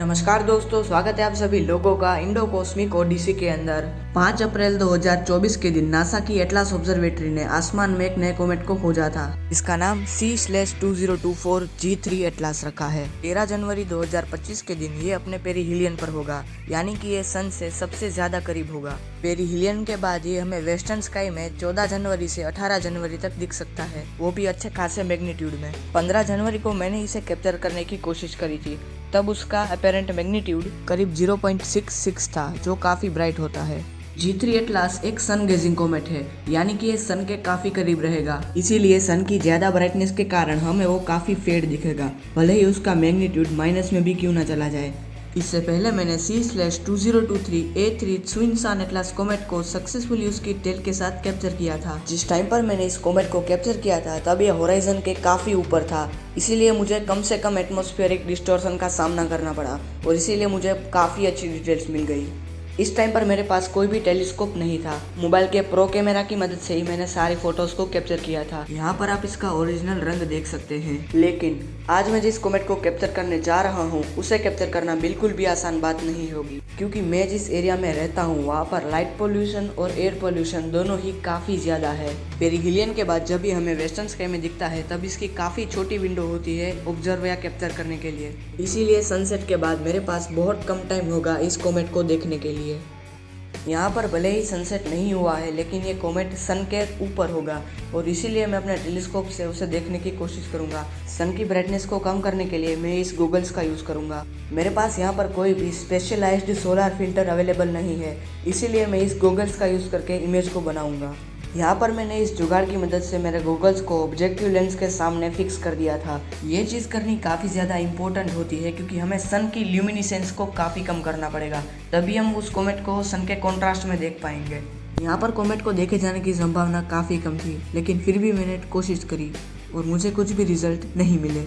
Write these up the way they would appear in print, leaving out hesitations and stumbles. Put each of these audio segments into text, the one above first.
नमस्कार दोस्तों, स्वागत है आप सभी लोगों का इंडो कॉस्मिक ओडिसी के अंदर। 5 अप्रैल 2024 के दिन नासा की एटलास ऑब्जर्वेटरी ने आसमान में एक नए कॉमेट को खोजा था। इसका नाम C/2024 G3 एटलास रखा है। 13 जनवरी 2025 के दिन ये अपने पेरिहिलियन पर होगा, यानी कि ये सन से सबसे ज्यादा करीब होगा। पेरिहिलियन के बाद ये हमें वेस्टर्न स्काई में 14 जनवरी से 18 जनवरी तक दिख सकता है, वो भी अच्छे खासे मैग्नीट्यूड में। 15 जनवरी को मैंने इसे कैप्चर करने की कोशिश करी थी, तब उसका अपेरेंट मैग्नीट्यूड करीब 0.66 था, जो काफी ब्राइट होता है। G3 एटलास एक सन गेजिंग कॉमेट है, यानी कि ये सन के काफी करीब रहेगा, इसीलिए सन की ज्यादा ब्राइटनेस के कारण हमें वो काफी फेड दिखेगा, भले ही उसका मैग्नीट्यूड माइनस में भी क्यों ना चला जाए। इससे पहले मैंने C/2023 A3 त्सुइनशान एटलास कॉमेट को सक्सेसफुली उसकी टेल के साथ कैप्चर किया था। जिस टाइम पर मैंने इस कॉमेट को कैप्चर किया था तब यह होराइजन के काफी ऊपर था, इसीलिए मुझे कम से कम एटमॉस्फेरिक डिस्टॉर्शन का सामना करना पड़ा और इसीलिए मुझे काफी अच्छी डिटेल्स मिल गई। इस टाइम पर मेरे पास कोई भी टेलीस्कोप नहीं था, मोबाइल के प्रो कैमरा की मदद से ही मैंने सारी फोटोज को कैप्चर किया था। यहाँ पर आप इसका ओरिजिनल रंग देख सकते हैं। लेकिन आज मैं जिस कॉमेट को कैप्चर करने जा रहा हूँ उसे कैप्चर करना बिल्कुल भी आसान बात नहीं होगी, क्योंकि मैं जिस एरिया में रहता हूँ वहाँ पर लाइट पोल्यूशन और एयर पोल्यूशन दोनों ही काफी ज्यादा है। पेरिहिलियन के बाद जब भी हमें वेस्टर्न स्काई में दिखता है तब इसकी काफी छोटी विंडो होती है ऑब्जर्व या कैप्चर करने के लिए, इसीलिए सनसेट के बाद मेरे पास बहुत कम टाइम होगा इस कॉमेट को देखने के लिए। यहाँ पर भले ही सनसेट नहीं हुआ है, लेकिन ये कॉमेट सन के ऊपर होगा और इसीलिए मैं अपने टेलीस्कोप से उसे देखने की कोशिश करूँगा। सन की ब्राइटनेस को कम करने के लिए मैं इस गूगल्स का यूज़ करूँगा। मेरे पास यहाँ पर कोई भी स्पेशलाइज्ड सोलर फिल्टर अवेलेबल नहीं है, इसीलिए मैं इस गूगल्स का यूज़ करके इमेज को बनाऊँगा। यहाँ पर मैंने इस जुगाड़ की मदद से मेरे गूगल्स को ऑब्जेक्टिव लेंस के सामने फिक्स कर दिया था। ये चीज़ करनी काफ़ी ज़्यादा इंपॉर्टेंट होती है, क्योंकि हमें सन की ल्यूमिनिसेंस को काफ़ी कम करना पड़ेगा, तभी हम उस कॉमेट को सन के कॉन्ट्रास्ट में देख पाएंगे। यहाँ पर कॉमेट को देखे जाने की संभावना काफ़ी कम थी, लेकिन फिर भी मैंने कोशिश करी और मुझे कुछ भी रिजल्ट नहीं मिले।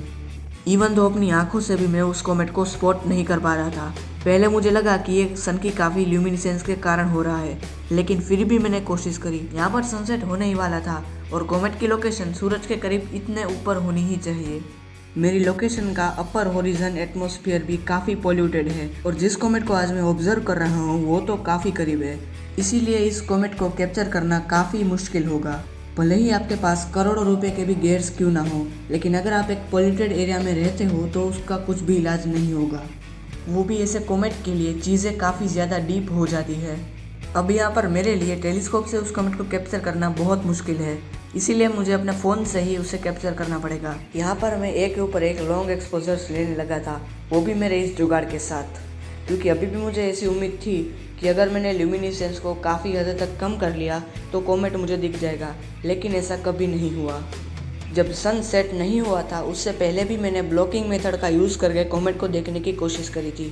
इवन तो अपनी आंखों से भी मैं उस कॉमेट को स्पॉट नहीं कर पा रहा था। पहले मुझे लगा कि ये सन की काफ़ी ल्यूमिनिसेंस के कारण हो रहा है, लेकिन फिर भी मैंने कोशिश करी। यहाँ पर सनसेट होने ही वाला था और कॉमेट की लोकेशन सूरज के करीब इतने ऊपर होनी ही चाहिए। मेरी लोकेशन का अपर होरिजन एटमॉस्फेयर भी काफ़ी पॉल्यूटेड है और जिस कॉमेट को आज मैं ऑब्जर्व कर रहा हूँ वो तो काफ़ी करीब है, इसीलिए इस कॉमेट को कैप्चर करना काफ़ी मुश्किल होगा। भले ही आपके पास करोड़ों रुपए के भी गेयर्स क्यों ना हो, लेकिन अगर आप एक पॉल्यूटेड एरिया में रहते हो तो उसका कुछ भी इलाज नहीं होगा, वो भी ऐसे कॉमेट के लिए चीज़ें काफ़ी ज़्यादा डीप हो जाती है। अब यहाँ पर मेरे लिए टेलीस्कोप से उस कॉमेट को कैप्चर करना बहुत मुश्किल है, इसीलिए मुझे अपने फ़ोन से ही उसे कैप्चर करना पड़ेगा। यहाँ पर मैं एक के ऊपर एक लॉन्ग एक्सपोजर्स लेने लगा था, वो भी मेरे इस जुगाड़ के साथ, क्योंकि अभी भी मुझे ऐसी उम्मीद थी कि अगर मैंने ल्यूमिनिसेंस को काफ़ी हद तक कम कर लिया तो कॉमेट मुझे दिख जाएगा, लेकिन ऐसा कभी नहीं हुआ। जब सन सेट नहीं हुआ था उससे पहले भी मैंने ब्लॉकिंग मेथड का यूज़ करके कॉमेट को देखने की कोशिश करी थी।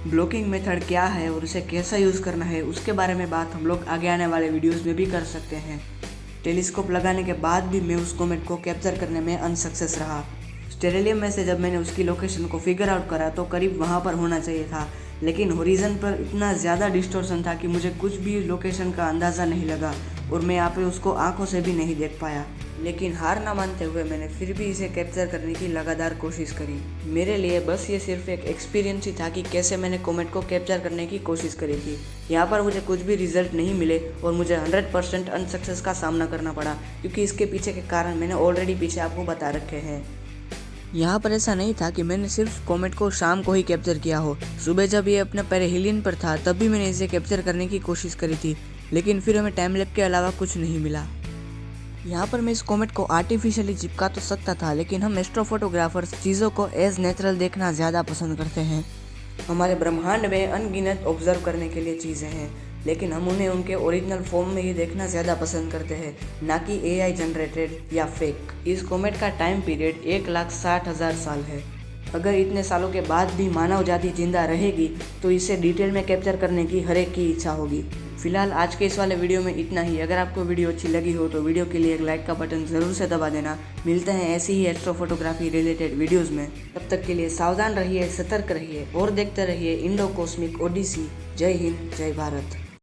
ब्लॉकिंग मेथड क्या है और उसे कैसा यूज़ करना है उसके बारे में बात हम लोग आगे आने वाले वीडियोज़ में भी कर सकते हैं। टेलीस्कोप लगाने के बाद भी मैं उस कॉमेट को कैप्चर करने में अनसक्सेस रहा। स्टेरिलियम में से जब मैंने उसकी लोकेशन को फिगर आउट करा तो करीब वहाँ पर होना चाहिए था, लेकिन होरिजन पर इतना ज़्यादा डिस्टॉर्शन था कि मुझे कुछ भी लोकेशन का अंदाज़ा नहीं लगा और मैं यहाँ पे उसको आंखों से भी नहीं देख पाया। लेकिन हार ना मानते हुए मैंने फिर भी इसे कैप्चर करने की लगातार कोशिश करी। मेरे लिए बस ये सिर्फ एक एक्सपीरियंस ही था कि कैसे मैंने कॉमेट को कैप्चर करने की कोशिश करी थी। यहाँ पर मुझे कुछ भी रिजल्ट नहीं मिले और मुझे 100% अनसक्सेस का सामना करना पड़ा, क्योंकि इसके पीछे के कारण मैंने ऑलरेडी पीछे आपको बता रखे हैं। यहाँ पर ऐसा नहीं था कि मैंने सिर्फ कॉमेट को शाम को ही कैप्चर किया हो। सुबह जब ये अपने पेरिहिलियन पर था तब भी मैंने इसे कैप्चर करने की कोशिश करी थी, लेकिन फिर हमें टाइम लैप के अलावा कुछ नहीं मिला। यहाँ पर मैं इस कॉमेट को आर्टिफिशियली चिपका तो सकता था, लेकिन हम एस्ट्रोफोटोग्राफर्स चीज़ों को एज नेचुरल देखना ज़्यादा पसंद करते हैं। हमारे ब्रह्मांड में अनगिनत ऑब्जर्व करने के लिए चीज़ें हैं, लेकिन हम उन्हें उनके ओरिजिनल फॉर्म में ही देखना ज़्यादा पसंद करते हैं, ना कि AI जनरेटेड या फेक। इस कॉमेट का टाइम पीरियड 1,60,000 साल है। अगर इतने सालों के बाद भी मानव जाति जिंदा रहेगी तो इसे डिटेल में कैप्चर करने की हर एक की इच्छा होगी। फिलहाल आज के इस वाले वीडियो में इतना ही। अगर आपको वीडियो अच्छी लगी हो तो वीडियो के लिए एक लाइक का बटन ज़रूर से दबा देना। मिलते हैं ऐसी ही एस्ट्रोफोटोग्राफी रिलेटेड वीडियोज़ में। तब तक के लिए सावधान रहिए, सतर्क रहिए और देखते रहिए इंडो कॉस्मिक ओडिसी। जय हिंद, जय भारत।